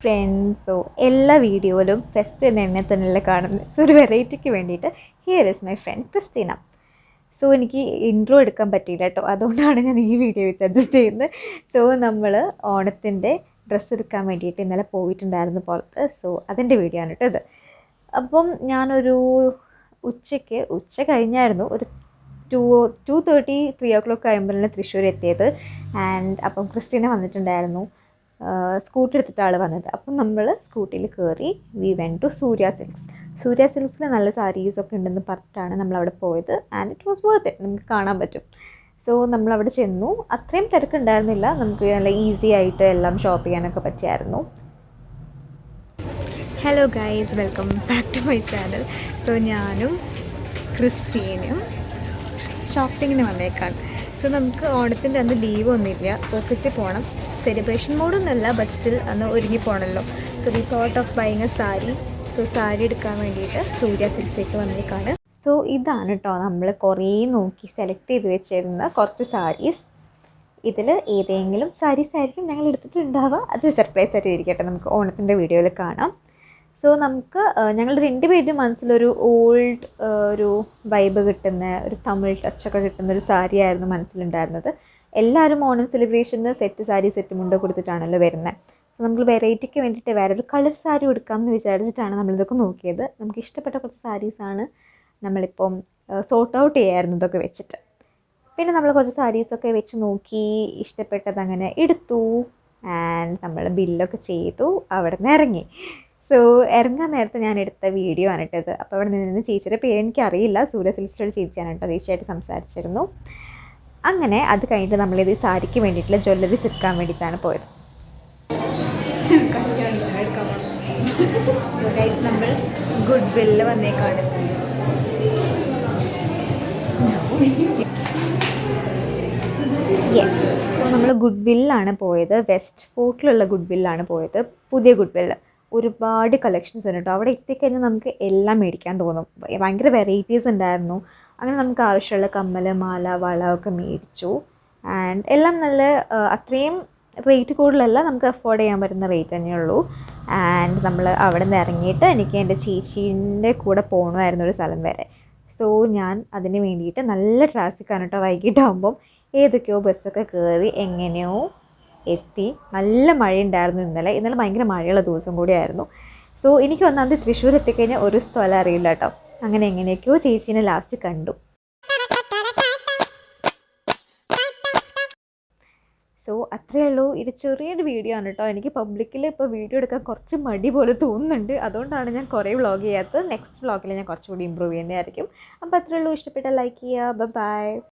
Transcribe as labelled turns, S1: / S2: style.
S1: Friends, so എല്ലാ വീഡിയോയിലും first എന്നെ തന്നെയല്ലേ കാണുന്നത്. സോ ഒരു വെറൈറ്റിക്ക് വേണ്ടിയിട്ട് here is my friend Christina. So എനിക്ക് ഇൻട്രോ എടുക്കാൻ പറ്റിയില്ല കേട്ടോ, അതുകൊണ്ടാണ് ഞാൻ ഈ വീഡിയോ വെച്ച് അഡ്ജസ്റ്റ് ചെയ്യുന്നത്. സോ നമ്മൾ ഓണത്തിൻ്റെ ഡ്രസ്സ് എടുക്കാൻ വേണ്ടിയിട്ട് ഇന്നലെ പോയിട്ടുണ്ടായിരുന്നു പുറത്ത്. സോ അതിൻ്റെ വീഡിയോ ആണ് കേട്ടോ ഇത്. അപ്പം ഞാനൊരു ഉച്ച കഴിഞ്ഞായിരുന്നു, ഒരു 2:30 3 o'clock ആകുമ്പോഴാണ് തൃശ്ശൂർ എത്തിയത്. ആൻഡ് അപ്പം ക്രിസ്റ്റീന വന്നിട്ടുണ്ടായിരുന്നു, സ്കൂട്ടി എടുത്തിട്ട് ആൾ വന്നത്. അപ്പം നമ്മൾ സ്കൂട്ടിയിൽ കയറി വി വെൻ ടു സൂര്യ സിൽക്സിൽ നല്ല സാരീസൊക്കെ ഉണ്ടെന്ന് പറഞ്ഞിട്ടാണ് നമ്മളവിടെ പോയത്. And it was worth it, നമുക്ക് കാണാൻ പറ്റും. സോ നമ്മളവിടെ ചെന്നു. അത്രയും തിരക്കുണ്ടായിരുന്നില്ല, നമുക്ക് നല്ല ഈസി ആയിട്ട് എല്ലാം ഷോപ്പ് ചെയ്യാനൊക്കെ പറ്റിയായിരുന്നു. Hello guys, welcome back to my channel. So ഞാനും ക്രിസ്റ്റീനും ഷോപ്പിങ്ങിന് വന്നേക്കാണ്. സോ നമുക്ക് ഓണത്തിൻ്റെ അന്ന് ലീവ് ഒന്നുമില്ല, ഓഫീസിൽ പോകണം. സെലിബ്രേഷൻ മോഡൊന്നുമല്ല, ബട്ട് സ്റ്റിൽ അന്ന് ഒരുങ്ങി പോകണമല്ലോ. So we thought of buying a sari. So sari എടുക്കാൻ വേണ്ടിയിട്ട് സൂര്യ സിൽക്സിലേക്ക് വന്നേക്കാണ്. സോ ഇതാണ് കേട്ടോ നമ്മൾ കുറേ നോക്കി സെലക്ട് ചെയ്ത് വെച്ചിരുന്ന കുറച്ച് സാരീസ്. ഇതിൽ ഏതെങ്കിലും സാരീസ് ആയിരിക്കും ഞങ്ങൾ എടുത്തിട്ടുണ്ടാവുക. അത് സർപ്രൈസ് ആയിട്ട് ഇരിക്കട്ടെ, നമുക്ക് ഓണത്തിൻ്റെ വീഡിയോയിൽ കാണാം. സോ നമുക്ക് ഞങ്ങൾ രണ്ടുപേരുടെ മനസ്സിലൊരു ഓൾഡ് ഒരു വൈബ് കിട്ടുന്ന, ഒരു തമിഴ് ടച്ചൊക്കെ കിട്ടുന്ന ഒരു സാരി ആയിരുന്നു മനസ്സിലുണ്ടായിരുന്നത്. എല്ലാവരും ഓണം സെലിബ്രേഷന് സെറ്റ് മുണ്ട് കൊടുത്തിട്ടാണല്ലോ വരുന്നത്. സോ നമ്മൾ വെറൈറ്റിക്ക് വേണ്ടിയിട്ട് വേറൊരു കളർ സാരി എടുക്കാമെന്ന് വിചാരിച്ചിട്ടാണ് നമ്മളിതൊക്കെ നോക്കിയത്. നമുക്ക് ഇഷ്ടപ്പെട്ട കുറച്ച് സാരീസാണ് നമ്മളിപ്പം സോർട്ട് ഔട്ട് ചെയ്യായിരുന്നു ഇതൊക്കെ വെച്ചിട്ട്. പിന്നെ നമ്മൾ കുറച്ച് സാരീസൊക്കെ വെച്ച് നോക്കി, ഇഷ്ടപ്പെട്ടത് അങ്ങനെ എടുത്തു. ആൻഡ് നമ്മൾ ബില്ലൊക്കെ ചെയ്തു, അവിടെ നിന്ന് ഇറങ്ങി. സോ ഇറങ്ങാൻ നേരത്തെ ഞാൻ എടുത്ത വീഡിയോ ആണ് കേട്ടത്. അപ്പോൾ അവിടെ നിന്ന് ചേച്ചിയുടെ പേര് എനിക്കറിയില്ല, സൂര്യ സിൽക്സിലൊരു ചേച്ചിയാണ് കേട്ടോ, ചേച്ചിയായിട്ട് സംസാരിച്ചിരുന്നു. അങ്ങനെ അത് കഴിഞ്ഞിട്ട് നമ്മളിത് സാരിക്ക് വേണ്ടിയിട്ടുള്ള ജ്വല്ലറീസ് എടുക്കാൻ വേണ്ടിയിട്ടാണ് പോയത്. സോ ഗൈസ്, നമ്മൾ ഗുഡ് വില്ല് വന്നേക്കാണ്. യെസ്, സോ നമ്മൾ ഗുഡ് വില്ലാണ് പോയത്. വെസ്റ്റ് ഫോർട്ടിലുള്ള ഗുഡ് വില്ലാണ് പോയത്, പുതിയ ഗുഡ് വില്ല്. ഒരുപാട് കളക്ഷൻസ് ഉണ്ട് കേട്ടോ. അവിടെ എത്തിക്കഴിഞ്ഞാൽ നമുക്ക് എല്ലാം മേടിക്കാൻ തോന്നും, ഭയങ്കര വെറൈറ്റീസ് ഉണ്ടായിരുന്നു. അങ്ങനെ നമുക്ക് ആവശ്യമുള്ള കമ്മൽ, മാല, വള ഒക്കെ മേടിച്ചു. ആൻഡ് എല്ലാം നല്ല അത്രയും റേറ്റ് കൂടുതലല്ല, നമുക്ക് അഫോർഡ് ചെയ്യാൻ പറ്റുന്ന റേറ്റ് തന്നെയുള്ളൂ. ആൻഡ് നമ്മൾ അവിടെ നിന്ന് ഇറങ്ങിയിട്ട് എനിക്ക് എൻ്റെ ചേച്ചീൻ്റെ കൂടെ പോകണമായിരുന്നു ഒരു സ്ഥലം വരെ. സോ ഞാൻ അതിന് വേണ്ടിയിട്ട്, നല്ല ട്രാഫിക്കാണ് കേട്ടോ വൈകിട്ടാകുമ്പം, ഏതൊക്കെയോ ബസ്സൊക്കെ കയറി എങ്ങനെയോ എത്തി. നല്ല മഴയുണ്ടായിരുന്നു ഇന്നലെ ഭയങ്കര മഴയുള്ള ദിവസം കൂടിയായിരുന്നു. സോ എനിക്ക് ഒന്നാമത് തൃശ്ശൂർ എത്തിക്കഴിഞ്ഞാൽ ഒരു സ്ഥലം അറിയില്ല കേട്ടോ. അങ്ങനെ എങ്ങനെയൊക്കെയോ ചേച്ചീനെ ലാസ്റ്റ് കണ്ടു. സോ അത്രയേ ഉള്ളൂ. ഇത് ചെറിയൊരു വീഡിയോ ആണ് കേട്ടോ. എനിക്ക് പബ്ലിക്കിൽ ഇപ്പോൾ വീഡിയോ എടുക്കാൻ കുറച്ച് മടി പോലെ തോന്നുന്നുണ്ട്, അതുകൊണ്ടാണ് ഞാൻ കുറേ വ്ളോഗ് ചെയ്യാത്തത്. നെക്സ്റ്റ് വ്ളോഗിൽ ഞാൻ കുറച്ചുകൂടി ഇമ്പ്രൂവ് ചെയ്യുന്നതായിരിക്കും. അപ്പോൾ അത്രയേ ഉള്ളൂ. ഇഷ്ടപ്പെട്ടാൽ ലൈക്ക് ചെയ്യുക. ബൈ.